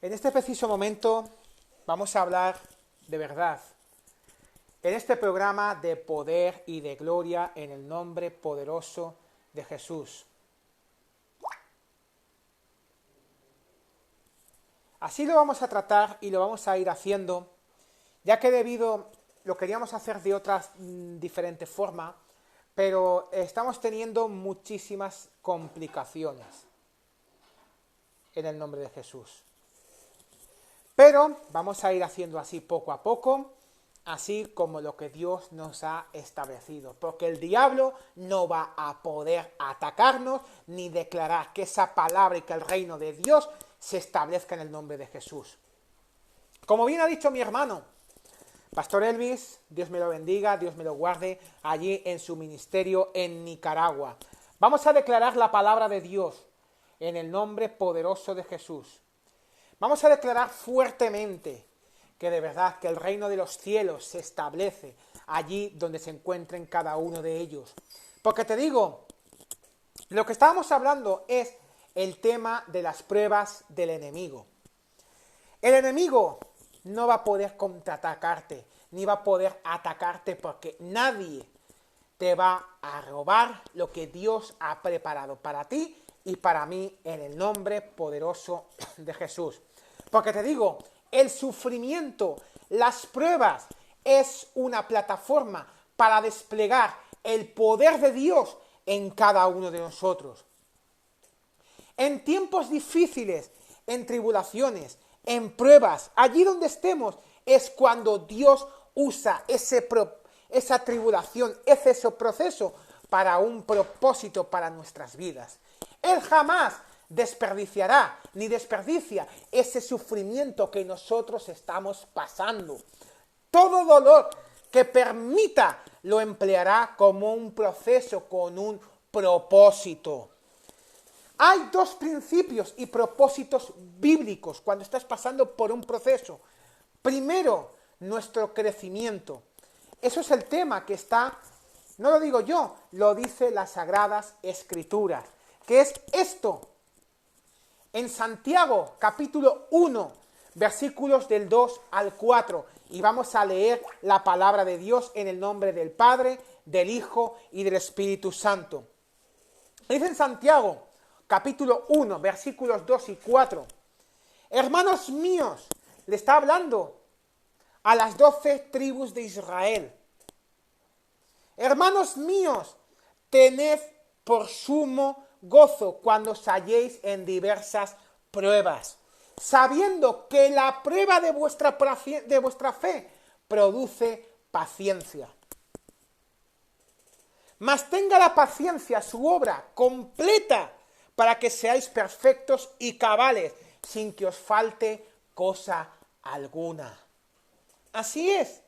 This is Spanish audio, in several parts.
En este preciso momento vamos a hablar de verdad. En este programa de poder y de gloria en el nombre poderoso de Jesús. Así lo vamos a tratar y lo vamos a ir haciendo, ya que lo queríamos hacer de otras diferentes formas, pero estamos teniendo muchísimas complicaciones en el nombre de Jesús. Pero vamos a ir haciendo así poco a poco, así como lo que Dios nos ha establecido, porque el diablo no va a poder atacarnos ni declarar que esa palabra y que el reino de Dios se establezca en el nombre de Jesús. Como bien ha dicho mi hermano, Pastor Elvis, Dios me lo bendiga, Dios me lo guarde, allí en su ministerio en Nicaragua. Vamos a declarar la palabra de Dios en el nombre poderoso de Jesús. Vamos a declarar fuertemente que de verdad que el reino de los cielos se establece allí donde se encuentren cada uno de ellos. Porque te digo, lo que estábamos hablando es el tema de las pruebas del enemigo. El enemigo no va a poder contraatacarte, ni va a poder atacarte porque nadie te va a robar lo que Dios ha preparado para ti y para mí en el nombre poderoso de Jesús. Porque te digo, el sufrimiento, las pruebas, es una plataforma para desplegar el poder de Dios en cada uno de nosotros. En tiempos difíciles, en tribulaciones, en pruebas, allí donde estemos, es cuando Dios usa esa tribulación, ese proceso para un propósito para nuestras vidas. Él jamás desperdiciará ni desperdicia ese sufrimiento que nosotros estamos pasando. Todo dolor que permita lo empleará como un proceso con un propósito. Hay dos principios y propósitos bíblicos cuando estás pasando por un proceso. Primero, nuestro crecimiento. Eso es el tema que está, no lo digo yo, lo dice las Sagradas Escrituras. ¿Qué es esto? En Santiago, capítulo 1, versículos del 2 al 4. Y vamos a leer la palabra de Dios en el nombre del Padre, del Hijo y del Espíritu Santo. Dice en Santiago, capítulo 1, versículos 2 y 4. Hermanos míos, le está hablando a las 12 tribus de Israel. Hermanos míos, tened por sumo gozo cuando os halléis en diversas pruebas, sabiendo que la prueba de vuestra fe produce paciencia. Mas tenga la paciencia su obra completa, para que seáis perfectos y cabales, sin que os falte cosa alguna. Así es.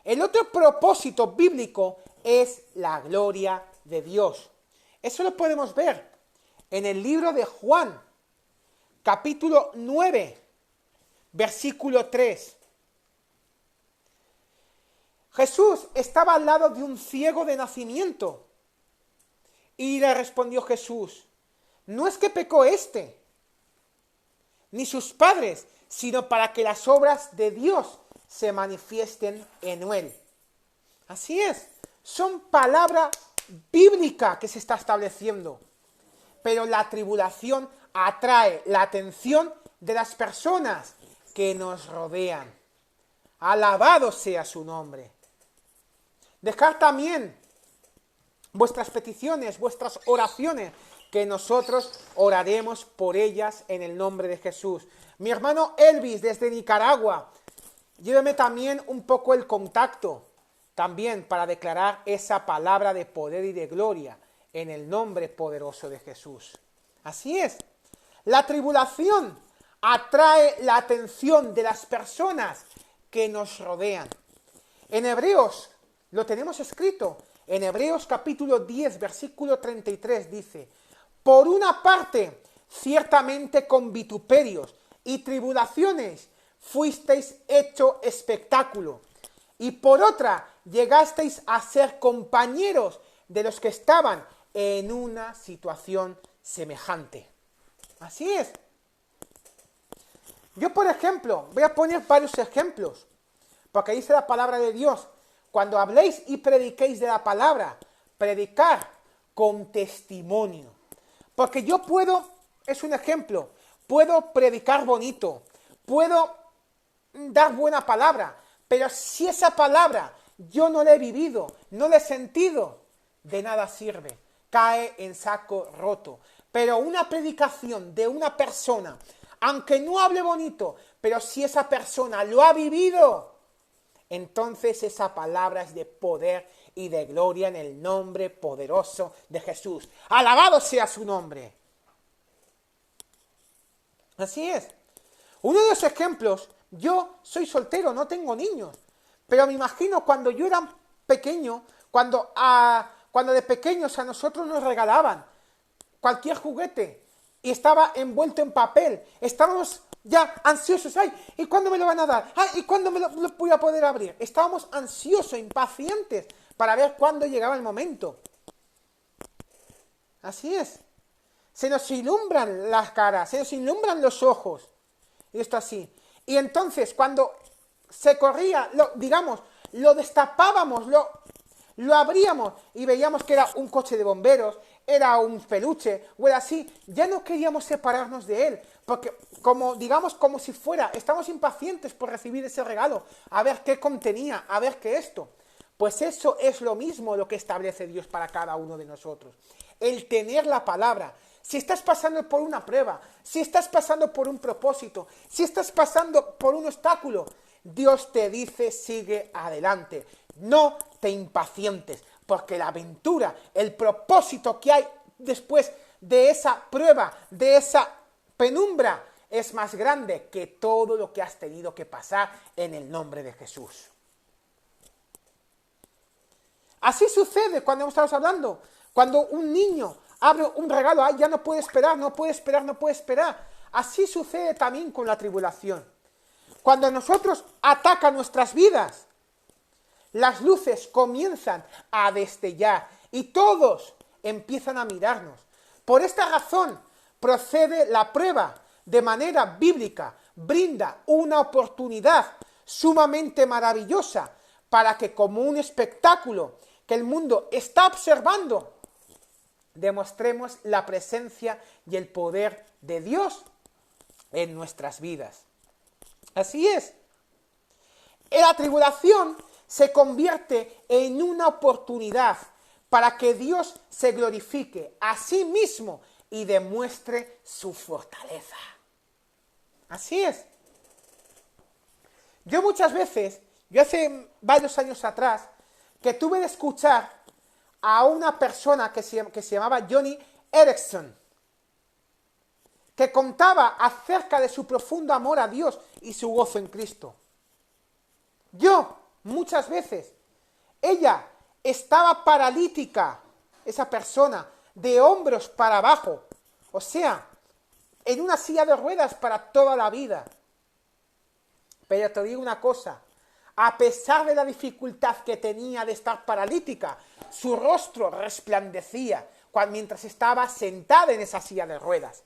El otro propósito bíblico es la gloria de Dios. Eso lo podemos ver en el libro de Juan, capítulo 9, versículo 3. Jesús estaba al lado de un ciego de nacimiento. Y le respondió Jesús, no es que pecó ni sus padres, sino para que las obras de Dios se manifiesten en él. Así es, son palabra bíblica que se está estableciendo. Pero la tribulación atrae la atención de las personas que nos rodean. Alabado sea su nombre. Dejar también vuestras peticiones, vuestras oraciones, que nosotros oraremos por ellas en el nombre de Jesús. Mi hermano Elvis desde Nicaragua, lléveme también un poco el contacto, también para declarar esa palabra de poder y de gloria en el nombre poderoso de Jesús. Así es, la tribulación atrae la atención de las personas que nos rodean. En Hebreos lo tenemos escrito. En Hebreos capítulo 10, versículo 33 dice, por una parte, ciertamente con vituperios y tribulaciones fuisteis hecho espectáculo, y por otra, llegasteis a ser compañeros de los que estaban en una situación semejante. Así es. Yo, por ejemplo, voy a poner varios ejemplos, porque dice la palabra de Dios, cuando habléis y prediquéis de la palabra, predicar con testimonio. Porque yo puedo, es un ejemplo, puedo predicar bonito, puedo dar buena palabra, pero si esa palabra yo no la he vivido, no la he sentido, de nada sirve, cae en saco roto. Pero una predicación de una persona, aunque no hable bonito, pero si esa persona lo ha vivido, entonces esa palabra es de poder y de gloria en el nombre poderoso de Jesús. ¡Alabado sea su nombre! Así es. Uno de los ejemplos, yo soy soltero, no tengo niños, pero me imagino cuando yo era pequeño, cuando de pequeños a nosotros nos regalaban cualquier juguete y estaba envuelto en papel, estábamos ya ansiosos, ¡ay! ¿Y cuándo me lo van a dar? ¡Ay! ¿Y cuándo me lo voy a poder abrir? Estábamos ansiosos, impacientes para ver cuándo llegaba el momento. Así es. Se nos ilumbran las caras, se nos ilumbran los ojos. Y esto así. Y entonces, cuando se corría, lo destapábamos, lo abríamos y veíamos que era un coche de bomberos, era un peluche, o era así, ya no queríamos separarnos de él, porque como si fuera, estamos impacientes por recibir ese regalo, a ver qué contenía, a ver qué esto. Pues eso es lo mismo lo que establece Dios para cada uno de nosotros. El tener la palabra. Si estás pasando por una prueba, si estás pasando por un propósito, si estás pasando por un obstáculo, Dios te dice, sigue adelante. No te impacientes, porque la aventura, el propósito que hay después de esa prueba, de esa penumbra, es más grande que todo lo que has tenido que pasar en el nombre de Jesús. Así sucede cuando estamos hablando, cuando un niño abre un regalo, ya no puede esperar, no puede esperar, no puede esperar. Así sucede también con la tribulación. Cuando a nosotros ataca nuestras vidas, las luces comienzan a destellar y todos empiezan a mirarnos. Por esta razón procede la prueba de manera bíblica, brinda una oportunidad sumamente maravillosa para que como un espectáculo que el mundo está observando, demostremos la presencia y el poder de Dios en nuestras vidas. Así es. La tribulación se convierte en una oportunidad para que Dios se glorifique a sí mismo y demuestre su fortaleza. Así es. Yo muchas veces, yo hace varios años atrás, que tuve de escuchar a una persona que se llamaba Johnny Erickson, que contaba acerca de su profundo amor a Dios y su gozo en Cristo. Yo, muchas veces, ella estaba paralítica, esa persona, de hombros para abajo, o sea, en una silla de ruedas para toda la vida. Pero te digo una cosa, a pesar de la dificultad que tenía de estar paralítica, su rostro resplandecía mientras estaba sentada en esa silla de ruedas.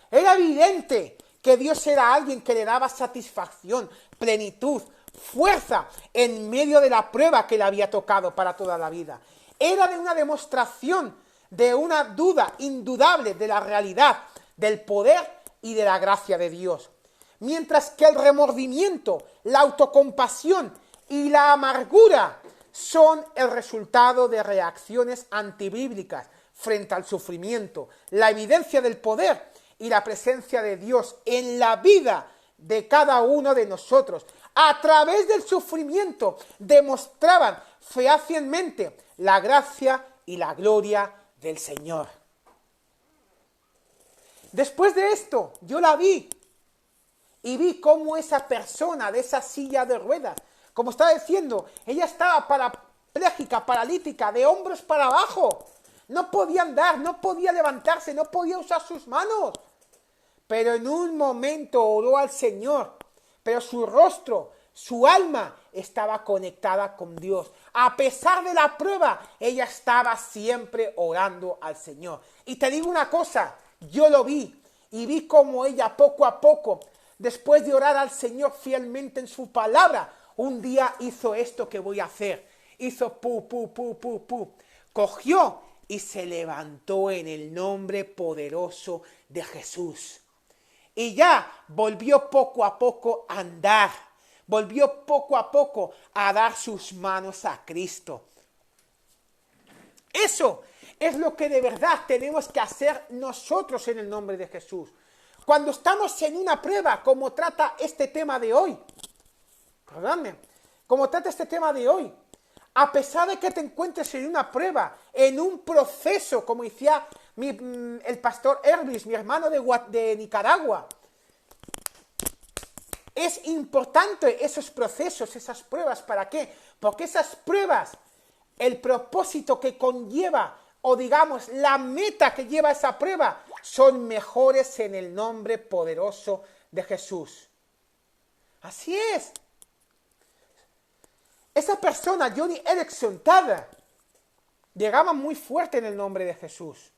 Era evidente que Dios era alguien que le daba satisfacción, plenitud, fuerza en medio de la prueba que le había tocado para toda la vida. Era de una demostración, de una duda indudable de la realidad, del poder y de la gracia de Dios. Mientras que el remordimiento, la autocompasión y la amargura son el resultado de reacciones antibíblicas frente al sufrimiento, la evidencia del poder y la presencia de Dios en la vida de cada uno de nosotros. A través del sufrimiento demostraban fehacientemente la gracia y la gloria del Señor. Después de esto, yo la vi y vi cómo esa persona de esa silla de ruedas, como estaba diciendo, ella estaba parapléjica, paralítica, de hombros para abajo. No podía andar, no podía levantarse, no podía usar sus manos. Pero en un momento oró al Señor, pero su rostro, su alma estaba conectada con Dios. A pesar de la prueba, ella estaba siempre orando al Señor. Y te digo una cosa, yo lo vi y vi cómo ella poco a poco después de orar al Señor fielmente en su palabra, un día hizo esto que voy a hacer. Hizo cogió y se levantó en el nombre poderoso de Jesús. Y ya volvió poco a poco a andar. Volvió poco a poco a dar sus manos a Cristo. Eso es lo que de verdad tenemos que hacer nosotros en el nombre de Jesús. Cuando estamos en una prueba, como trata este tema de hoy, a pesar de que te encuentres en una prueba, en un proceso, como decía el pastor Elvis, mi hermano de Nicaragua, es importante esos procesos, esas pruebas. ¿Para qué? Porque esas pruebas, el propósito que conlleva, o digamos, la meta que lleva esa prueba, son mejores en el nombre poderoso de Jesús. Así es. Esa persona, Johnny Erickson Tada, llegaba muy fuerte en el nombre de Jesús.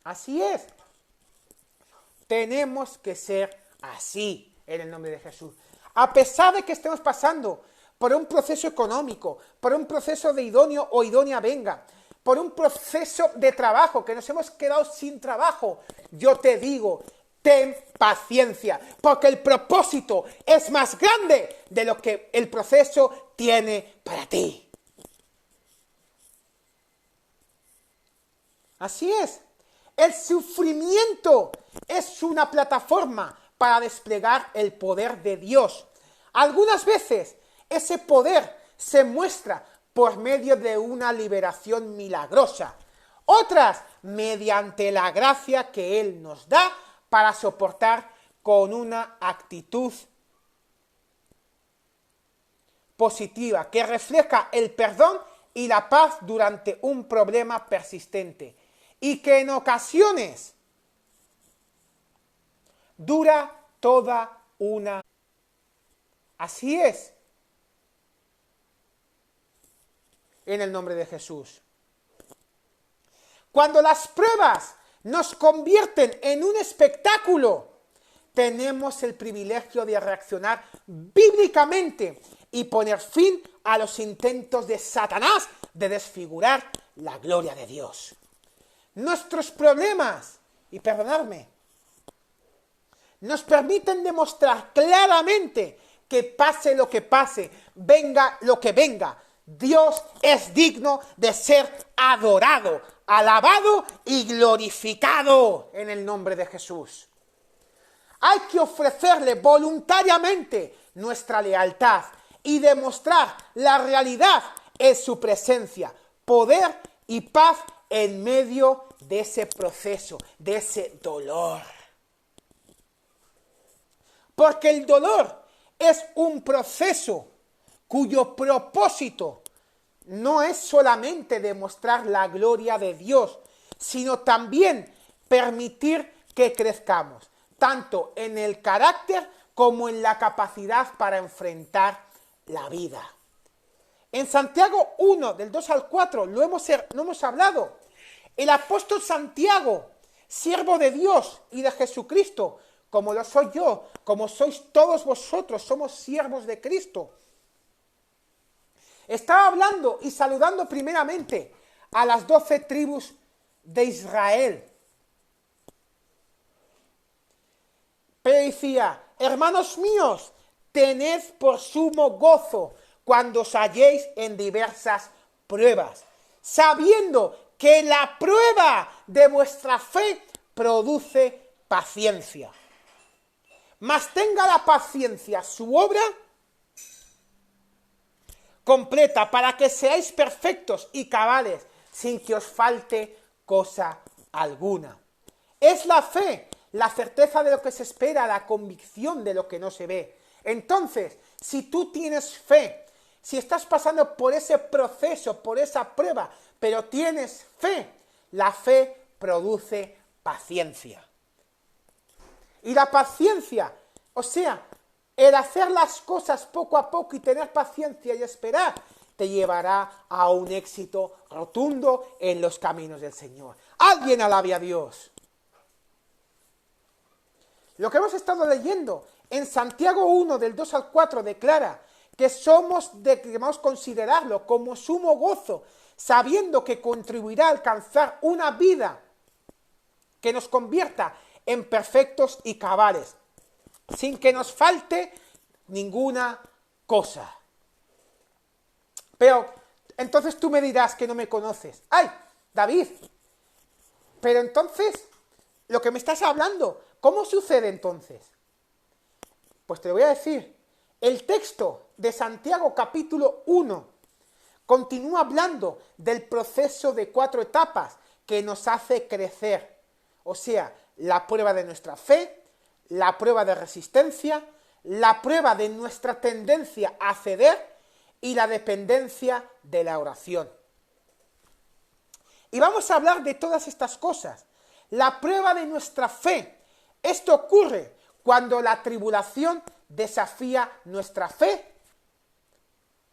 Así es. Tenemos que ser así en el nombre de Jesús. A pesar de que estemos pasando por un proceso económico, por un proceso de idóneo o idónea venga, por un proceso de trabajo, que nos hemos quedado sin trabajo, yo te digo, ten paciencia, porque el propósito es más grande de lo que el proceso tiene para ti. Así es. El sufrimiento es una plataforma para desplegar el poder de Dios. Algunas veces ese poder se muestra por medio de una liberación milagrosa. Otras mediante la gracia que Él nos da para soportar con una actitud positiva que refleja el perdón y la paz durante un problema persistente y que en ocasiones dura toda una. Así es. En el nombre de Jesús. Cuando las pruebas nos convierten en un espectáculo, tenemos el privilegio de reaccionar bíblicamente y poner fin a los intentos de Satanás de desfigurar la gloria de Dios. Nuestros problemas, y perdonadme, nos permiten demostrar claramente que pase lo que pase, venga lo que venga, Dios es digno de ser adorado, alabado y glorificado en el nombre de Jesús. Hay que ofrecerle voluntariamente nuestra lealtad y demostrar la realidad en su presencia, poder y paz en medio de ese proceso, de ese dolor. Porque el dolor es un proceso cuyo propósito no es solamente demostrar la gloria de Dios, sino también permitir que crezcamos, tanto en el carácter como en la capacidad para enfrentar la vida. En Santiago 1, del 2 al 4, lo hemos hablado. El apóstol Santiago, siervo de Dios y de Jesucristo, como lo soy yo, como sois todos vosotros, somos siervos de Cristo. Estaba hablando y saludando primeramente a las 12 tribus de Israel. Pero decía, hermanos míos, tened por sumo gozo cuando os halléis en diversas pruebas, sabiendo que la prueba de vuestra fe produce paciencia. Mas tenga la paciencia su obra completa para que seáis perfectos y cabales sin que os falte cosa alguna. Es la fe, la certeza de lo que se espera, la convicción de lo que no se ve. Entonces, si tú tienes fe, si estás pasando por ese proceso, por esa prueba, pero tienes fe, la fe produce paciencia. Y la paciencia, o sea, el hacer las cosas poco a poco y tener paciencia y esperar, te llevará a un éxito rotundo en los caminos del Señor. Alguien alabe a Dios. Lo que hemos estado leyendo en Santiago 1, del 2 al 4, declara que debemos considerarlo como sumo gozo, sabiendo que contribuirá a alcanzar una vida que nos convierta en perfectos y cabales, sin que nos falte ninguna cosa. Pero entonces tú me dirás que no me conoces. ¡Ay, David! Pero entonces, lo que me estás hablando, ¿cómo sucede entonces? Pues te lo voy a decir. El texto de Santiago capítulo 1 continúa hablando del proceso de 4 etapas que nos hace crecer. O sea, la prueba de nuestra fe, la prueba de resistencia, la prueba de nuestra tendencia a ceder y la dependencia de la oración. Y vamos a hablar de todas estas cosas. La prueba de nuestra fe. Esto ocurre cuando la tribulación desafía nuestra fe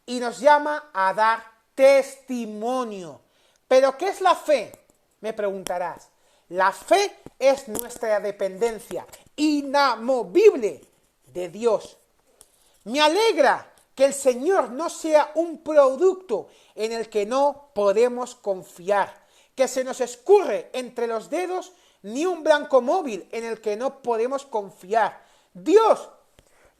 y nos llama a dar testimonio. ¿Pero qué es la fe? Me preguntarás. La fe es nuestra dependencia inamovible de Dios. Me alegra que el Señor no sea un producto en el que no podemos confiar, que se nos escurre entre los dedos, ni un blanco móvil en el que no podemos confiar. Dios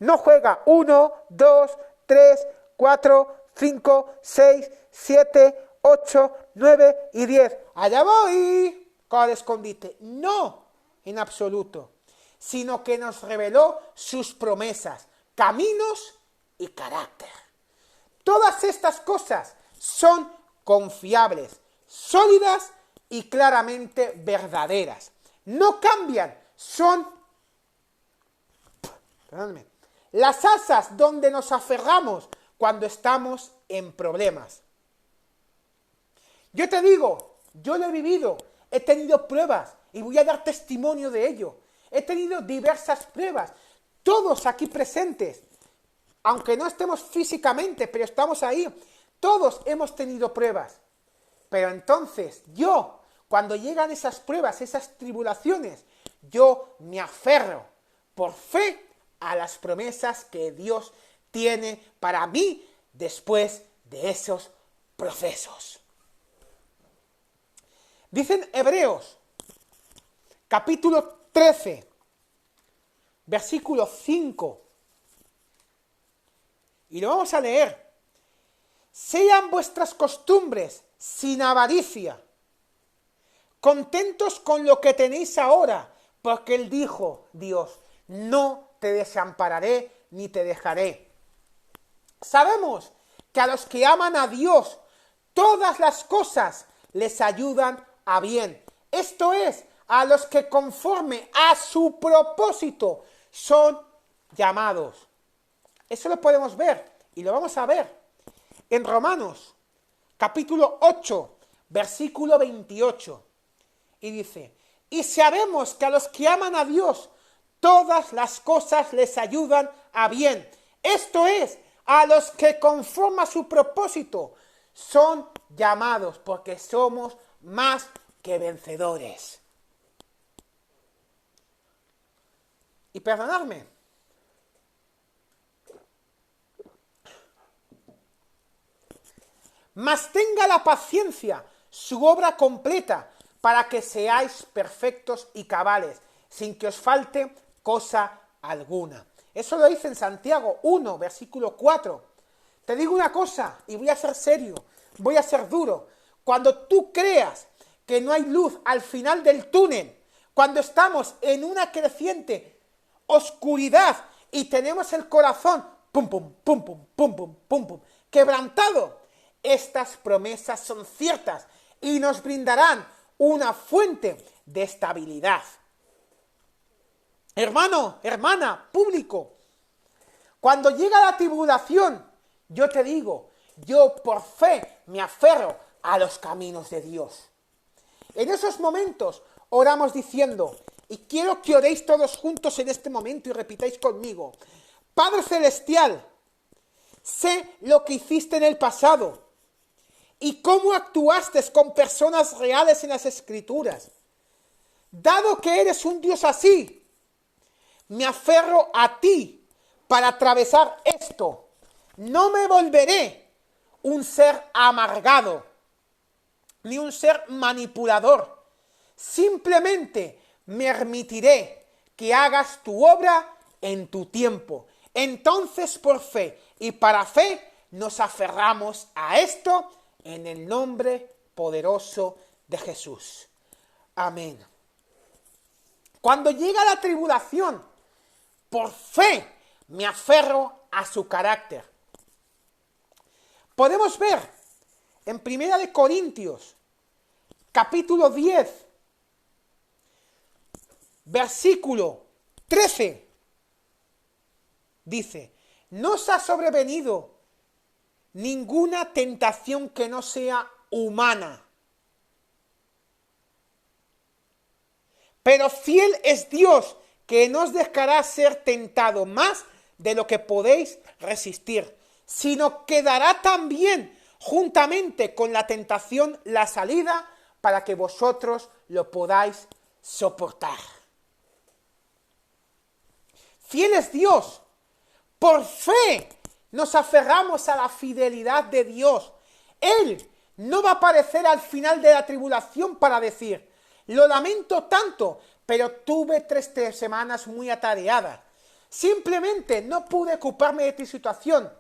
no juega 1, 2, 3, 4, 5, 6, 7, 8, 9 y 10. ¡Allá voy! Con el escondite. No, en absoluto. Sino que nos reveló sus promesas, caminos y carácter. Todas estas cosas son confiables, sólidas y claramente verdaderas. No cambian, son las asas donde nos aferramos cuando estamos en problemas. Yo te digo, yo lo he vivido, he tenido pruebas y voy a dar testimonio de ello. He tenido diversas pruebas, todos aquí presentes, aunque no estemos físicamente, pero estamos ahí. Todos hemos tenido pruebas. Pero entonces yo, cuando llegan esas pruebas, esas tribulaciones, yo me aferro por fe a las promesas que Dios tiene para mí después de esos procesos. Dicen Hebreos, capítulo 13, versículo 5, y lo vamos a leer. Sean vuestras costumbres sin avaricia, contentos con lo que tenéis ahora, porque Él dijo, Dios, no te desampararé ni te dejaré. Sabemos que a los que aman a Dios, todas las cosas les ayudan a bien. Esto es, a los que conforme a su propósito son llamados. Eso lo podemos ver y lo vamos a ver en Romanos, capítulo 8, versículo 28. Y dice, y sabemos que a los que aman a Dios, todas las cosas les ayudan a bien. Esto es, a los que conforme a su propósito son llamados, porque somos más que vencedores. Y perdonadme, mas tenga la paciencia su obra completa, para que seáis perfectos y cabales, sin que os falte cosa alguna. Eso lo dice en Santiago 1, versículo 4. Te digo una cosa, y voy a ser serio, voy a ser duro. Cuando tú creas que no hay luz al final del túnel, cuando estamos en una creciente oscuridad y tenemos el corazón pum, pum, pum, pum, pum, pum, pum, pum, quebrantado, estas promesas son ciertas y nos brindarán una fuente de estabilidad. Hermano, hermana, público, cuando llega la tribulación, yo te digo, yo por fe me aferro a los caminos de Dios. En esos momentos oramos diciendo, y quiero que oréis todos juntos en este momento y repitáis conmigo, Padre Celestial, sé lo que hiciste en el pasado y cómo actuaste con personas reales en las Escrituras. Dado que eres un Dios así, me aferro a ti para atravesar esto. No me volveré un ser amargado, ni un ser manipulador. Simplemente me permitiré que hagas tu obra en tu tiempo. Entonces, por fe y para fe, nos aferramos a esto en el nombre poderoso de Jesús. Amén. Cuando llega la tribulación, por fe me aferro a su carácter. Podemos ver en 1 Corintios, capítulo 10, versículo 13, dice: no os ha sobrevenido ninguna tentación que no sea humana, pero fiel es Dios, que no os dejará ser tentado más de lo que podéis resistir, sino que dará también juntamente con la tentación la salida para que vosotros lo podáis soportar. Fiel es Dios. Por fe nos aferramos a la fidelidad de Dios. Él no va a aparecer al final de la tribulación para decir: lo lamento tanto, pero tuve 3 semanas muy atareadas. Simplemente no pude ocuparme de tu situación.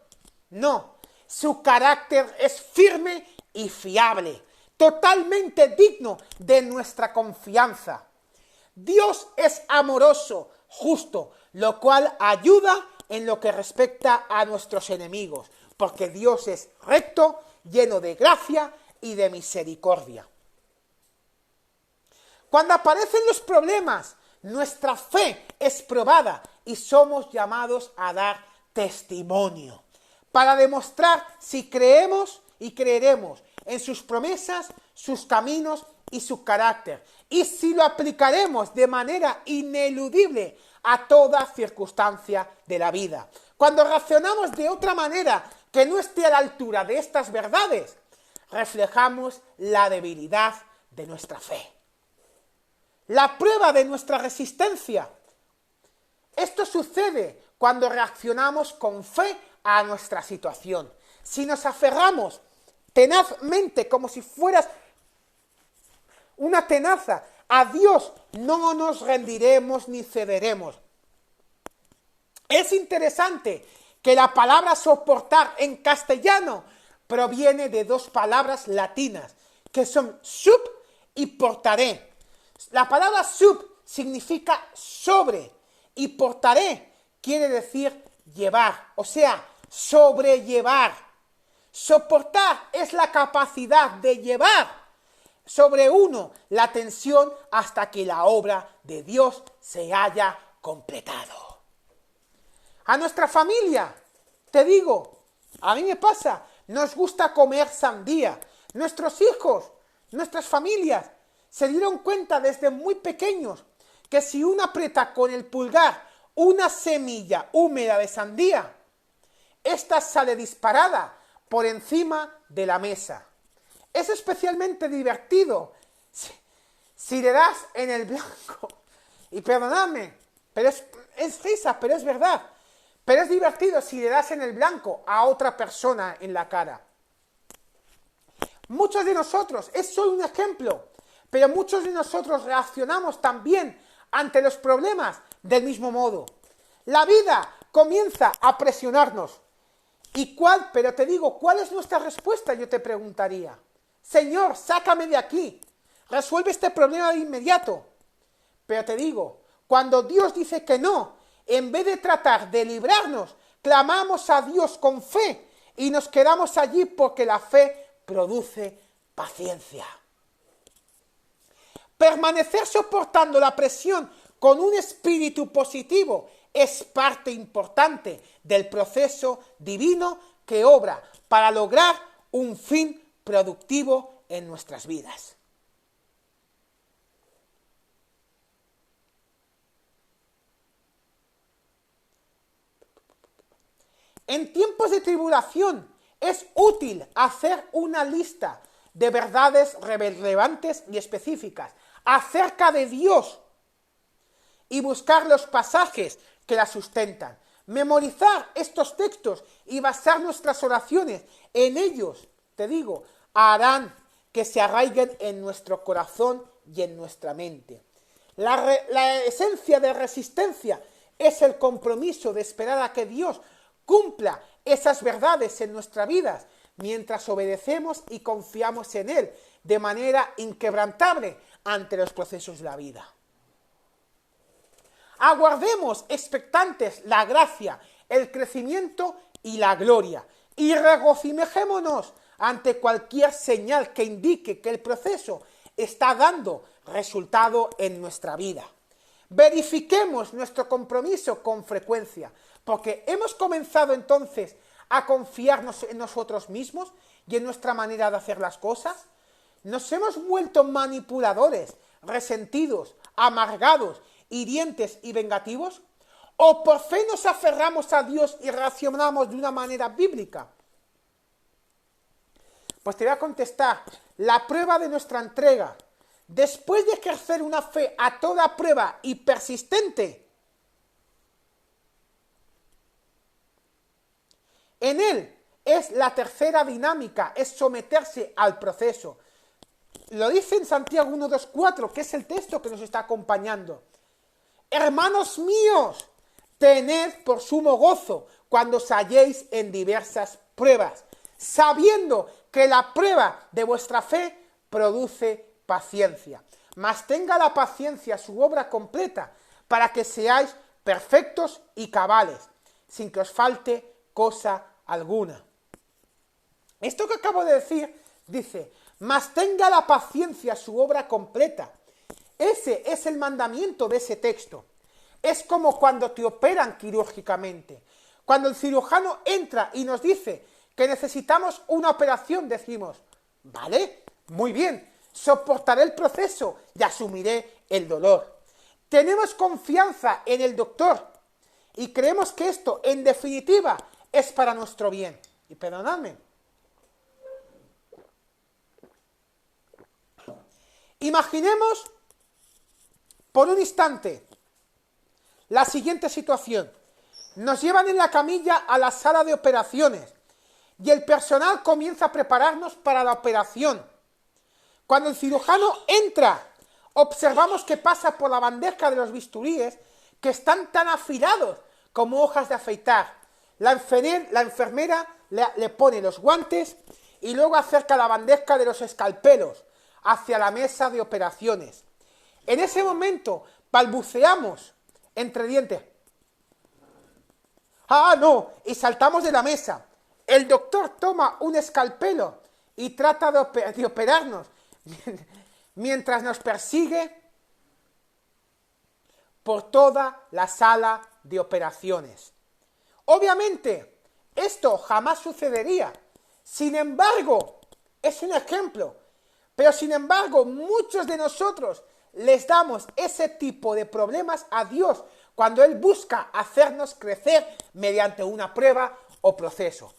No, su carácter es firme y fiable, totalmente digno de nuestra confianza. Dios es amoroso, justo, lo cual ayuda en lo que respecta a nuestros enemigos, porque Dios es recto, lleno de gracia y de misericordia. Cuando aparecen los problemas, nuestra fe es probada y somos llamados a dar testimonio para demostrar si creemos y creeremos en sus promesas, sus caminos y su carácter, y si lo aplicaremos de manera ineludible a toda circunstancia de la vida. Cuando reaccionamos de otra manera que no esté a la altura de estas verdades, reflejamos la debilidad de nuestra fe. La prueba de nuestra resistencia. Esto sucede cuando reaccionamos con fe a nuestra situación. Si nos aferramos tenazmente, como si fueras una tenaza, a Dios, no nos rendiremos ni cederemos. Es interesante que la palabra soportar en castellano proviene de 2 palabras latinas, que son sub y portaré. La palabra sub significa sobre y portaré quiere decir llevar, o sea, sobrellevar. Soportar es la capacidad de llevar sobre uno la tensión hasta que la obra de Dios se haya completado. A nuestra familia, te digo, a mí me pasa, nos gusta comer sandía. Nuestros hijos, nuestras familias, se dieron cuenta desde muy pequeños que si uno aprieta con el pulgar una semilla húmeda de sandía, esta sale disparada por encima de la mesa. Es especialmente divertido si le das en el blanco. Y perdonadme, pero es risa, pero es verdad. Pero es divertido si le das en el blanco a otra persona en la cara. Muchos de nosotros, es solo un ejemplo, pero muchos de nosotros reaccionamos también ante los problemas del mismo modo. La vida comienza a presionarnos. Pero te digo, ¿cuál es nuestra respuesta? Yo te preguntaría. Señor, sácame de aquí. Resuelve este problema de inmediato. Pero te digo, cuando Dios dice que no, en vez de tratar de librarnos, clamamos a Dios con fe y nos quedamos allí porque la fe produce paciencia. Permanecer soportando la presión con un espíritu positivo es parte importante del proceso divino que obra para lograr un fin productivo en nuestras vidas. En tiempos de tribulación es útil hacer una lista de verdades relevantes y específicas acerca de Dios y buscar los pasajes que la sustentan. Memorizar estos textos y basar nuestras oraciones en ellos, te digo, harán que se arraiguen en nuestro corazón y en nuestra mente. La esencia de resistencia es el compromiso de esperar a que Dios cumpla esas verdades en nuestras vidas mientras obedecemos y confiamos en Él de manera inquebrantable ante los procesos de la vida. Aguardemos expectantes la gracia, el crecimiento y la gloria, y regocijémonos ante cualquier señal que indique que el proceso está dando resultado en nuestra vida. Verifiquemos nuestro compromiso con frecuencia, porque hemos comenzado entonces a confiarnos en nosotros mismos y en nuestra manera de hacer las cosas. Nos hemos vuelto manipuladores, resentidos, amargados, hirientes y vengativos, o por fe nos aferramos a Dios y reaccionamos de una manera bíblica. Pues te voy a contestar, la prueba de nuestra entrega, después de ejercer una fe a toda prueba y persistente, en él es la tercera dinámica, es someterse al proceso. Lo dice en Santiago 1:2-4, que es el texto que nos está acompañando. Hermanos míos, tened por sumo gozo cuando os halléis en diversas pruebas, sabiendo que la prueba de vuestra fe produce paciencia. Mas tenga la paciencia su obra completa, para que seáis perfectos y cabales, sin que os falte cosa alguna. Esto que acabo de decir, dice, mas tenga la paciencia su obra completa. Ese es el mandamiento de ese texto. Es como cuando te operan quirúrgicamente. Cuando el cirujano entra y nos dice que necesitamos una operación, decimos, vale, muy bien, soportaré el proceso y asumiré el dolor. Tenemos confianza en el doctor y creemos que esto, en definitiva, es para nuestro bien. Y perdonadme. Imaginemos por un instante la siguiente situación. Nos llevan en la camilla a la sala de operaciones y el personal comienza a prepararnos para la operación. Cuando el cirujano entra, observamos que pasa por la bandeja de los bisturíes que están tan afilados como hojas de afeitar. La enfermera le pone los guantes y luego acerca la bandeja de los escalpelos hacia la mesa de operaciones. En ese momento balbuceamos entre dientes. ¡Ah, no! Y saltamos de la mesa. El doctor toma un escalpelo y trata de operarnos mientras nos persigue por toda la sala de operaciones. Obviamente, esto jamás sucedería. Sin embargo, es un ejemplo. Pero sin embargo, muchos de nosotros les damos ese tipo de problemas a Dios cuando Él busca hacernos crecer mediante una prueba o proceso.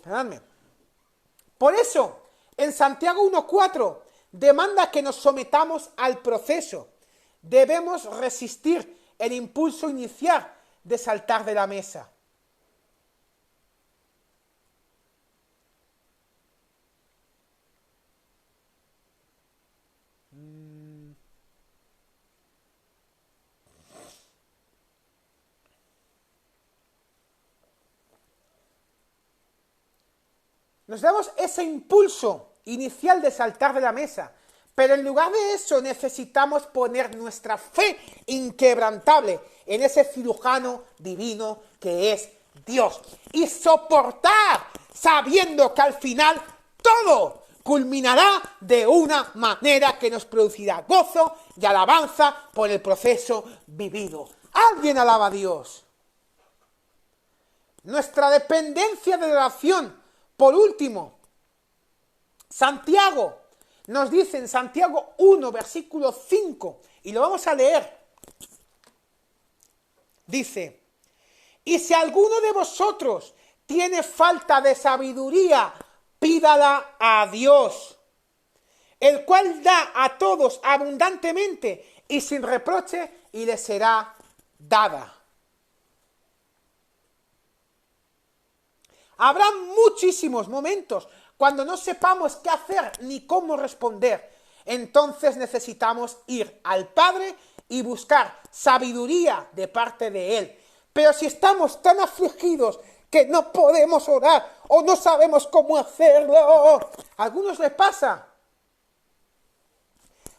Perdónme. Por eso, en Santiago 1:4, demanda que nos sometamos al proceso. Debemos resistir el impulso inicial de saltar de la mesa. Nos damos ese impulso inicial de saltar de la mesa, pero en lugar de eso necesitamos poner nuestra fe inquebrantable en ese cirujano divino que es Dios y soportar sabiendo que al final todo culminará de una manera que nos producirá gozo y alabanza por el proceso vivido. ¿Alguien alaba a Dios? Nuestra dependencia de la oración. Por último, Santiago nos dice en Santiago 1, versículo 5, y lo vamos a leer. Dice, y si alguno de vosotros tiene falta de sabiduría, pídala a Dios, el cual da a todos abundantemente y sin reproche, y le será dada. Habrá muchísimos momentos cuando no sepamos qué hacer ni cómo responder. Entonces necesitamos ir al Padre y buscar sabiduría de parte de Él. Pero si estamos tan afligidos que no podemos orar o no sabemos cómo hacerlo, ¿a algunos les pasa?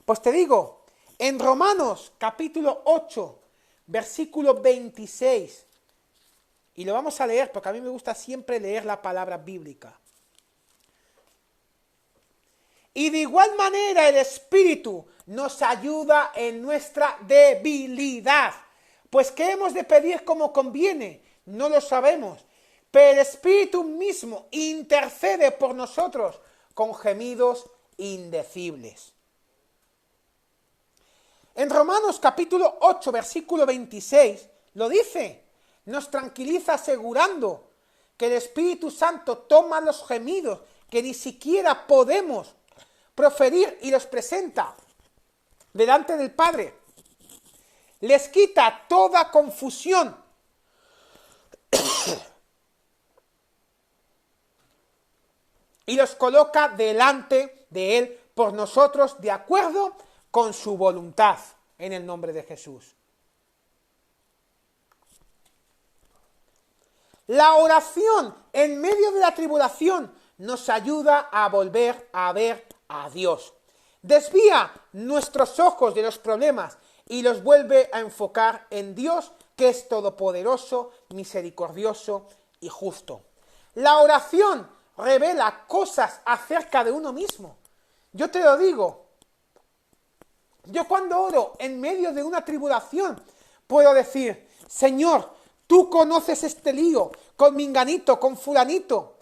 Pues te digo, en Romanos capítulo 8, versículo 26, y lo vamos a leer porque a mí me gusta siempre leer la palabra bíblica. Y de igual manera el Espíritu nos ayuda en nuestra debilidad. Pues ¿qué hemos de pedir como conviene? No lo sabemos. Pero el Espíritu mismo intercede por nosotros con gemidos indecibles. En Romanos capítulo 8, versículo 26, lo dice. Nos tranquiliza asegurando que el Espíritu Santo toma los gemidos que ni siquiera podemos proferir y los presenta delante del Padre. Les quita toda confusión. Y los coloca delante de Él por nosotros de acuerdo con su voluntad, en el nombre de Jesús. La oración en medio de la tribulación nos ayuda a volver a ver a Dios. Desvía nuestros ojos de los problemas y los vuelve a enfocar en Dios, que es todopoderoso, misericordioso y justo. La oración revela cosas acerca de uno mismo. Yo te lo digo. Yo cuando oro en medio de una tribulación puedo decir: Señor, tú conoces este lío con menganito, con fulanito.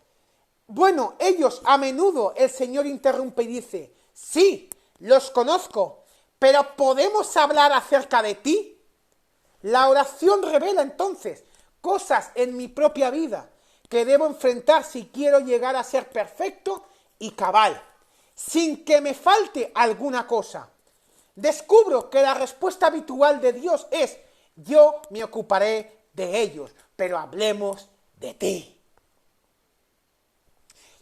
Bueno, ellos a menudo el Señor interrumpe y dice: sí, los conozco, pero ¿podemos hablar acerca de ti? La oración revela entonces cosas en mi propia vida que debo enfrentar si quiero llegar a ser perfecto y cabal, sin que me falte alguna cosa. Descubro que la respuesta habitual de Dios es: yo me ocuparé de ellos, pero hablemos de ti.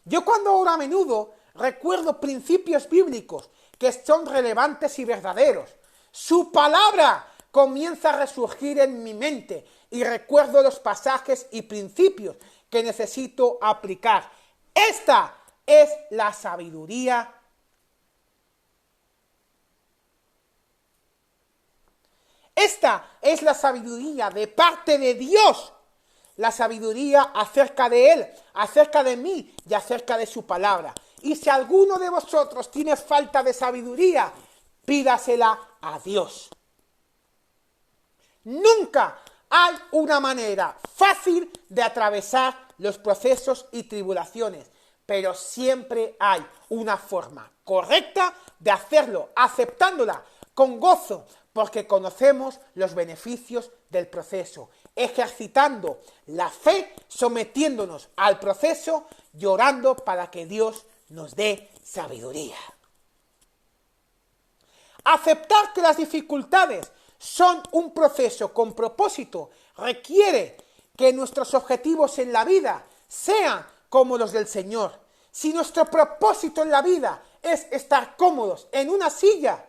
Yo cuando oro a menudo recuerdo principios bíblicos que son relevantes y verdaderos. Su palabra comienza a resurgir en mi mente y recuerdo los pasajes y principios que necesito aplicar. Esta es la sabiduría. Esta es la sabiduría de parte de Dios. La sabiduría acerca de Él, acerca de mí y acerca de su palabra. Y si alguno de vosotros tiene falta de sabiduría, pídasela a Dios. Nunca hay una manera fácil de atravesar los procesos y tribulaciones, pero siempre hay una forma correcta de hacerlo, aceptándola con gozo, porque conocemos los beneficios del proceso, ejercitando la fe, sometiéndonos al proceso, llorando para que Dios nos dé sabiduría. Aceptar que las dificultades son un proceso con propósito requiere que nuestros objetivos en la vida sean como los del Señor. Si nuestro propósito en la vida es estar cómodos en una silla,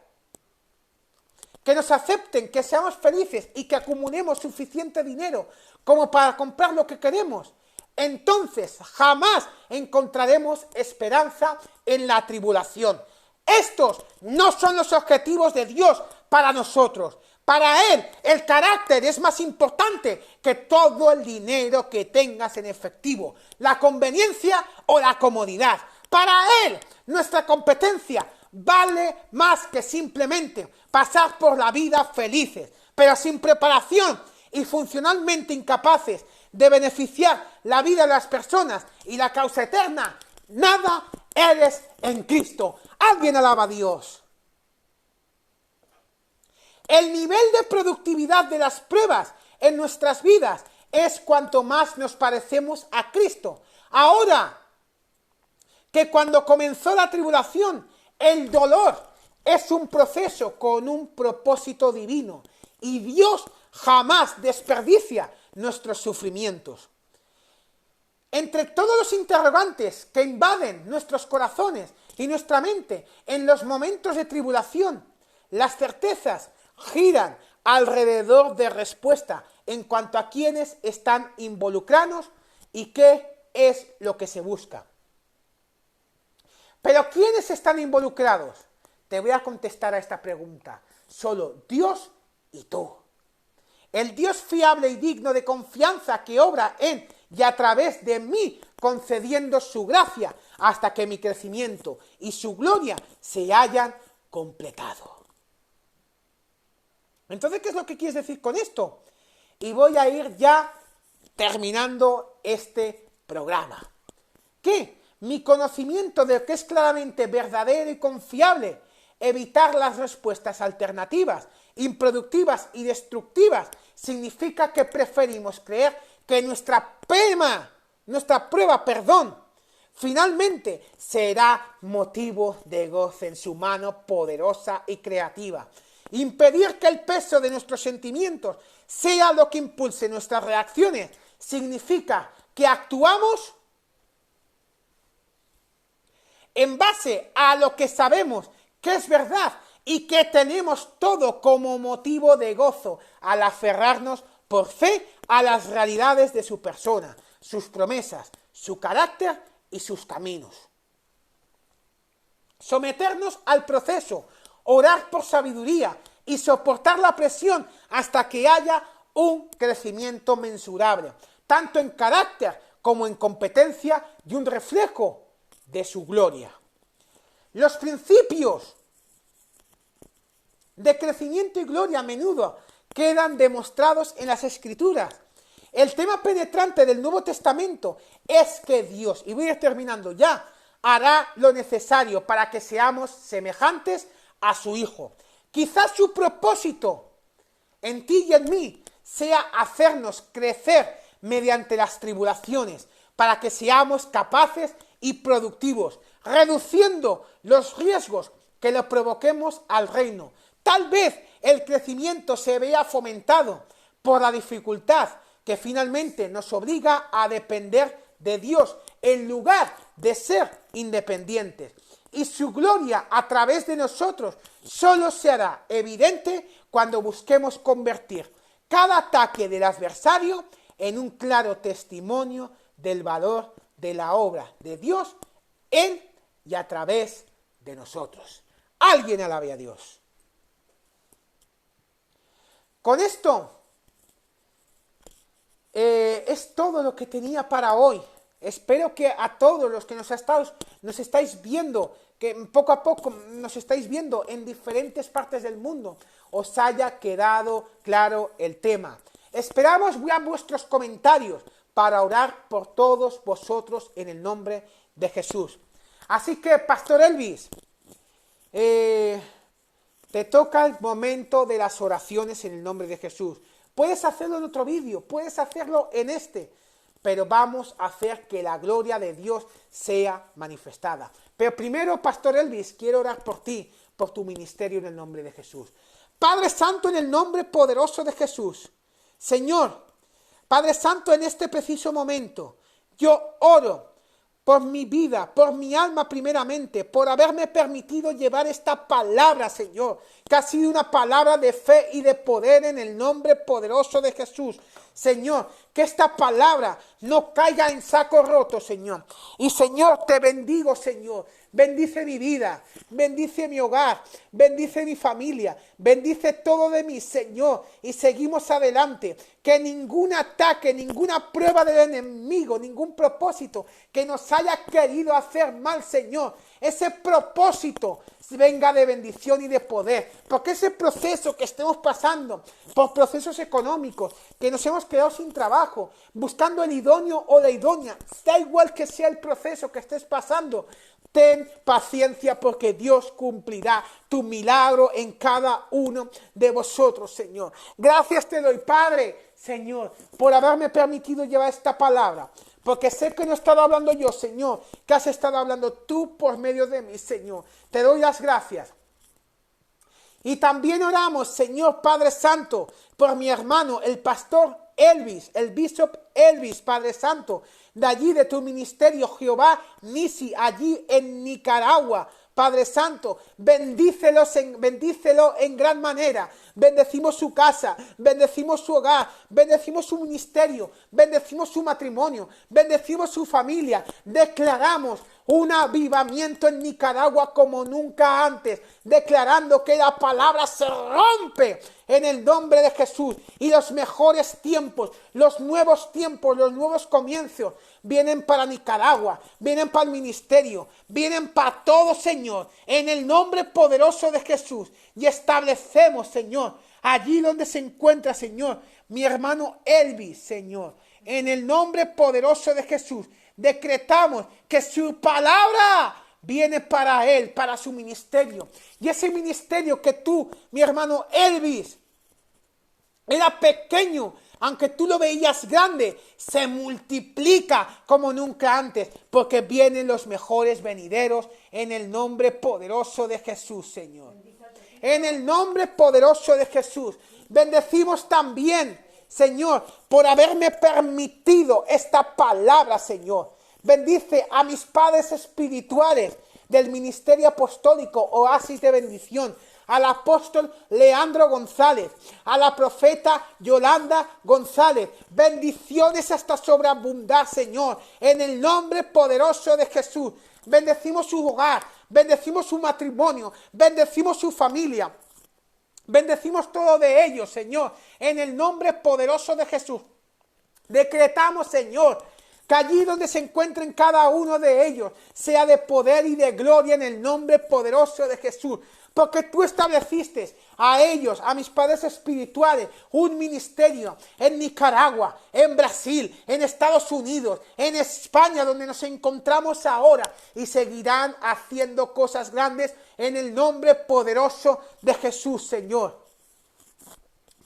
que nos acepten, que seamos felices y que acumulemos suficiente dinero como para comprar lo que queremos, entonces jamás encontraremos esperanza en la tribulación. Estos no son los objetivos de Dios para nosotros. Para Él, el carácter es más importante que todo el dinero que tengas en efectivo, la conveniencia o la comodidad. Para Él, nuestra competencia vale más que simplemente pasar por la vida felices, pero sin preparación y funcionalmente incapaces de beneficiar la vida de las personas y la causa eterna. Nada eres en Cristo. Alguien alaba a Dios. El nivel de productividad de las pruebas en nuestras vidas es cuanto más nos parecemos a Cristo. Ahora que cuando comenzó la tribulación, El dolor es un proceso con un propósito divino y Dios jamás desperdicia nuestros sufrimientos. Entre todos los interrogantes que invaden nuestros corazones y nuestra mente en los momentos de tribulación, las certezas giran alrededor de respuesta en cuanto a quiénes están involucrados y qué es lo que se busca. Pero ¿quiénes están involucrados? Te voy a contestar a esta pregunta. Solo Dios y tú. El Dios fiable y digno de confianza que obra en y a través de mí, concediendo su gracia hasta que mi crecimiento y su gloria se hayan completado. Entonces, ¿qué es lo que quieres decir con esto? Y voy a ir ya terminando este programa. ¿Qué? Mi conocimiento de lo que es claramente verdadero y confiable, evitar las respuestas alternativas, improductivas y destructivas, significa que preferimos creer que nuestra prueba, finalmente será motivo de gozo en su mano poderosa y creativa. Impedir que el peso de nuestros sentimientos sea lo que impulse nuestras reacciones significa que actuamos en base a lo que sabemos que es verdad y que tenemos todo como motivo de gozo al aferrarnos por fe a las realidades de su persona, sus promesas, su carácter y sus caminos. Someternos al proceso, orar por sabiduría y soportar la presión hasta que haya un crecimiento mensurable, tanto en carácter como en competencia y un reflejo de su gloria. Los principios de crecimiento y gloria a menudo quedan demostrados en las Escrituras. El tema penetrante del Nuevo Testamento es que Dios, y voy a ir terminando ya, hará lo necesario para que seamos semejantes a su Hijo. Quizás su propósito en ti y en mí sea hacernos crecer mediante las tribulaciones, para que seamos capaces y productivos, reduciendo los riesgos que le provoquemos al reino. Tal vez el crecimiento se vea fomentado por la dificultad que finalmente nos obliga a depender de Dios en lugar de ser independientes. Y su gloria a través de nosotros solo se hará evidente cuando busquemos convertir cada ataque del adversario en un claro testimonio del valor de la obra de Dios en y a través de nosotros. Alguien alabe a Dios. Con esto es todo lo que tenía para hoy. Espero que a todos los que nos estáis viendo, que poco a poco nos estáis viendo en diferentes partes del mundo, os haya quedado claro el tema. Esperamos ya vuestros comentarios para orar por todos vosotros en el nombre de Jesús. Así que, Pastor Elvis, te toca el momento de las oraciones en el nombre de Jesús. Puedes hacerlo en otro vídeo, puedes hacerlo en este, pero vamos a hacer que la gloria de Dios sea manifestada. Pero primero, Pastor Elvis, quiero orar por ti, por tu ministerio en el nombre de Jesús. Padre Santo, en el nombre poderoso de Jesús, Señor, Padre Santo, en este preciso momento, yo oro por mi vida, por mi alma primeramente, por haberme permitido llevar esta palabra, Señor, que ha sido una palabra de fe y de poder en el nombre poderoso de Jesús. Señor, que esta palabra no caiga en saco roto, Señor. Y Señor, te bendigo, Señor. Bendice mi vida, bendice mi hogar, bendice mi familia, bendice todo de mí, Señor. Y seguimos adelante. Que ningún ataque, ninguna prueba del enemigo, ningún propósito que nos haya querido hacer mal, Señor, ese propósito venga de bendición y de poder. Porque ese proceso que estemos pasando, por procesos económicos, que nos hemos quedado sin trabajo, buscando el idóneo o la idónea, da igual que sea el proceso que estés pasando, ten paciencia porque Dios cumplirá tu milagro en cada uno de vosotros, Señor. Gracias te doy, Padre, Señor, por haberme permitido llevar esta palabra, porque sé que no he estado hablando yo, Señor, que has estado hablando tú por medio de mí, Señor. Te doy las gracias. Y también oramos, Señor Padre Santo, por mi hermano, el pastor Elvis, el bishop Elvis, Padre Santo, de allí de tu ministerio, Jehová Nisi, allí en Nicaragua. Padre Santo, bendícelo en gran manera. Bendecimos su casa, bendecimos su hogar, bendecimos su ministerio, bendecimos su matrimonio, bendecimos su familia. Declaramos un avivamiento en Nicaragua como nunca antes, declarando que la palabra se rompe en el nombre de Jesús, y los mejores tiempos, los nuevos comienzos vienen para Nicaragua, vienen para el ministerio, vienen para todo, Señor, en el nombre poderoso de Jesús. Y establecemos, Señor, allí donde se encuentra, Señor, mi hermano Elvis, Señor, en el nombre poderoso de Jesús, decretamos que su palabra viene para él, para su ministerio. Y ese ministerio que tú, mi hermano Elvis, era pequeño, aunque tú lo veías grande, se multiplica como nunca antes, porque vienen los mejores venideros en el nombre poderoso de Jesús, Señor. En el nombre poderoso de Jesús. Bendecimos también, Señor, por haberme permitido esta palabra, Señor. Bendice a mis padres espirituales del ministerio apostólico Oasis de Bendición, al apóstol Leandro González, a la profeta Yolanda González. Bendiciones hasta sobreabundar, Señor, en el nombre poderoso de Jesús. Bendecimos su hogar, bendecimos su matrimonio, bendecimos su familia. Bendecimos todo de ellos, Señor, en el nombre poderoso de Jesús. Decretamos, Señor, que allí donde se encuentren cada uno de ellos sea de poder y de gloria en el nombre poderoso de Jesús. Porque tú estableciste a ellos, a mis padres espirituales, un ministerio en Nicaragua, en Brasil, en Estados Unidos, en España, donde nos encontramos ahora, y seguirán haciendo cosas grandes en el nombre poderoso de Jesús, Señor.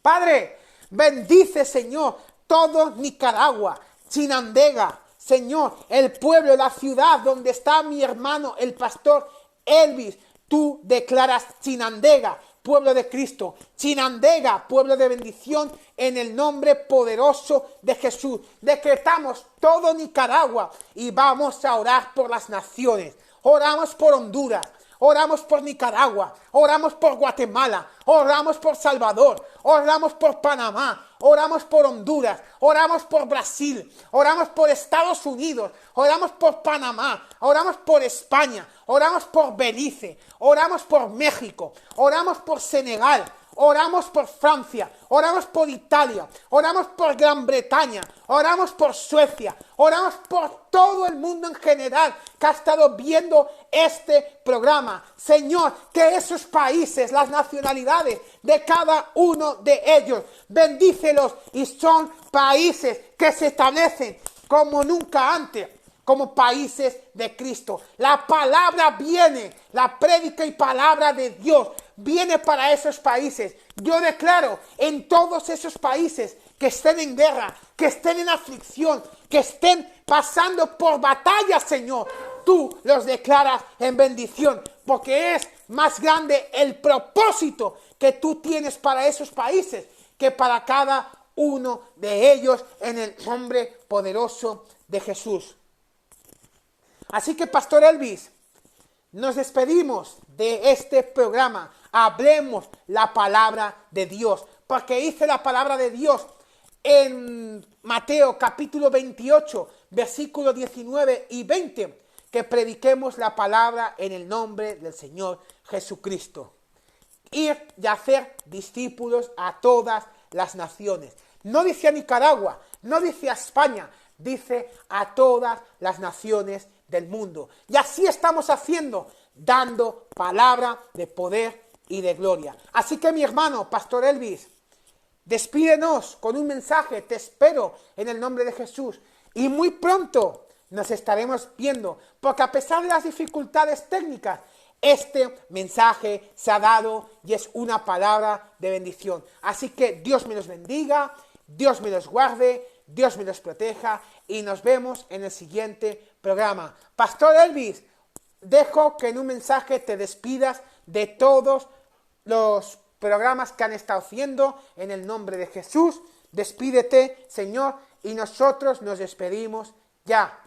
Padre, bendice, Señor, todo Nicaragua, Chinandega, Señor, el pueblo, la ciudad donde está mi hermano, el pastor Elvis. Tú declaras Chinandega, pueblo de Cristo, Chinandega, pueblo de bendición, en el nombre poderoso de Jesús. Decretamos todo Nicaragua y vamos a orar por las naciones. Oramos por Honduras, oramos por Nicaragua, oramos por Guatemala, oramos por Salvador, oramos por Panamá, oramos por Honduras, oramos por Brasil, oramos por Estados Unidos, oramos por Panamá, oramos por España, oramos por Belice, oramos por México, oramos por Senegal, oramos por Francia, oramos por Italia, oramos por Gran Bretaña, oramos por Suecia, oramos por todo el mundo en general que ha estado viendo este programa. Señor, que esos países, las nacionalidades de cada uno de ellos, bendícelos, y son países que se establecen como nunca antes, como países de Cristo. La palabra viene, la prédica y palabra de Dios viene para esos países. Yo declaro en todos esos países que estén en guerra, que estén en aflicción, que estén pasando por batallas, Señor, tú los declaras en bendición, porque es más grande el propósito que tú tienes para esos países que para cada uno de ellos, en el nombre poderoso de Jesús. Así que, Pastor Elvis, nos despedimos de este programa. Hablemos la palabra de Dios, porque dice la palabra de Dios en Mateo capítulo 28, versículos 19 y 20, que prediquemos la palabra en el nombre del Señor Jesucristo. Ir y hacer discípulos a todas las naciones. No dice a Nicaragua, no dice a España, dice a todas las naciones del mundo. Y así estamos haciendo, dando palabra de poder y de gloria. Así que, mi hermano, Pastor Elvis, despídenos con un mensaje. Te espero en el nombre de Jesús. Y muy pronto nos estaremos viendo, porque a pesar de las dificultades técnicas, este mensaje se ha dado y es una palabra de bendición. Así que Dios me los bendiga, Dios me los guarde, Dios me los proteja, y nos vemos en el siguiente programa. Pastor Elvis, dejo que en un mensaje te despidas de todos los programas que han estado haciendo en el nombre de Jesús. Despídete, Señor, y nosotros nos despedimos ya.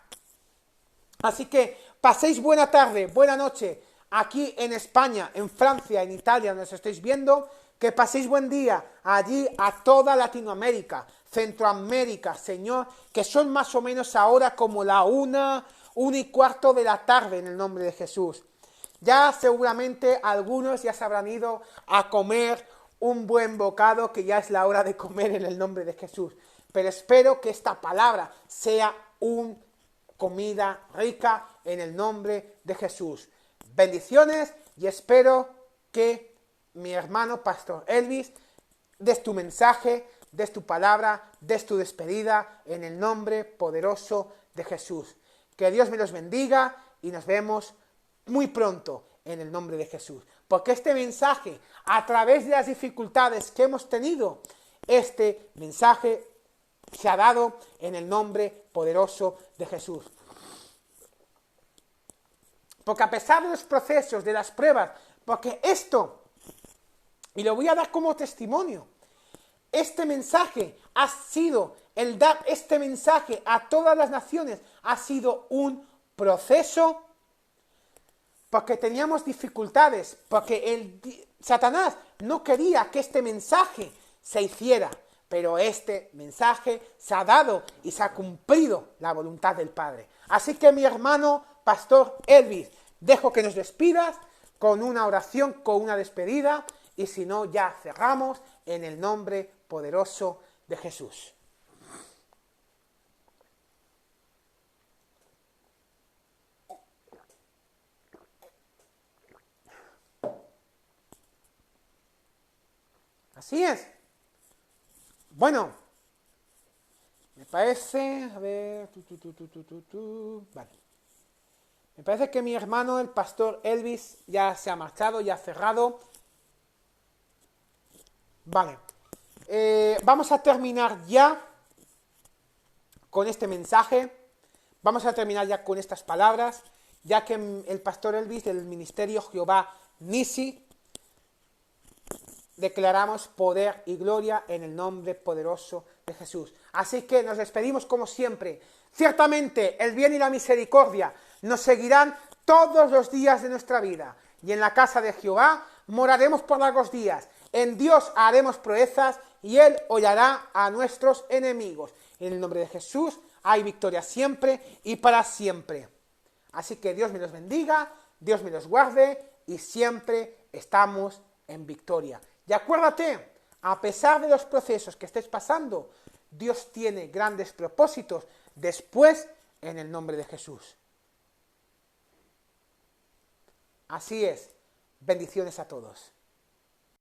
Así que paséis buena tarde, buena noche, aquí en España, en Francia, en Italia, donde os estáis viendo. Que paséis buen día allí a toda Latinoamérica, Centroamérica, Señor, que son más o menos ahora como la 1:15 de la tarde en el nombre de Jesús. Ya seguramente algunos ya se habrán ido a comer un buen bocado, que ya es la hora de comer en el nombre de Jesús. Pero espero que esta palabra sea una comida rica en el nombre de Jesús. Bendiciones y espero que mi hermano Pastor Elvis des tu mensaje, des tu palabra, des tu despedida en el nombre poderoso de Jesús. Que Dios me los bendiga y nos vemos muy pronto en el nombre de Jesús. Porque este mensaje, a través de las dificultades que hemos tenido, este mensaje se ha dado en el nombre poderoso de Jesús. Porque a pesar de los procesos, de las pruebas, porque esto, y lo voy a dar como testimonio, este mensaje ha sido, el dar este mensaje a todas las naciones, ha sido un proceso, porque teníamos dificultades, porque Satanás no quería que este mensaje se hiciera, pero este mensaje se ha dado y se ha cumplido la voluntad del Padre. Así que mi hermano Pastor Elvis, dejo que nos despidas con una oración, con una despedida, y si no, ya cerramos en el nombre poderoso de Jesús. Así es. Bueno, me parece, a ver, vale. Me parece que mi hermano, el Pastor Elvis, ya se ha marchado, ya ha cerrado. Vale. Vamos a terminar ya con este mensaje. Vamos a terminar ya con estas palabras, ya que el Pastor Elvis del Ministerio Jehová Nisi declaramos poder y gloria en el nombre poderoso de Jesús. Así que nos despedimos como siempre. Ciertamente el bien y la misericordia nos seguirán todos los días de nuestra vida. Y en la casa de Jehová moraremos por largos días. En Dios haremos proezas y Él hollará a nuestros enemigos. En el nombre de Jesús hay victoria siempre y para siempre. Así que Dios me los bendiga, Dios me los guarde y siempre estamos en victoria. Y acuérdate, a pesar de los procesos que estés pasando, Dios tiene grandes propósitos después en el nombre de Jesús. Así es. Bendiciones a todos.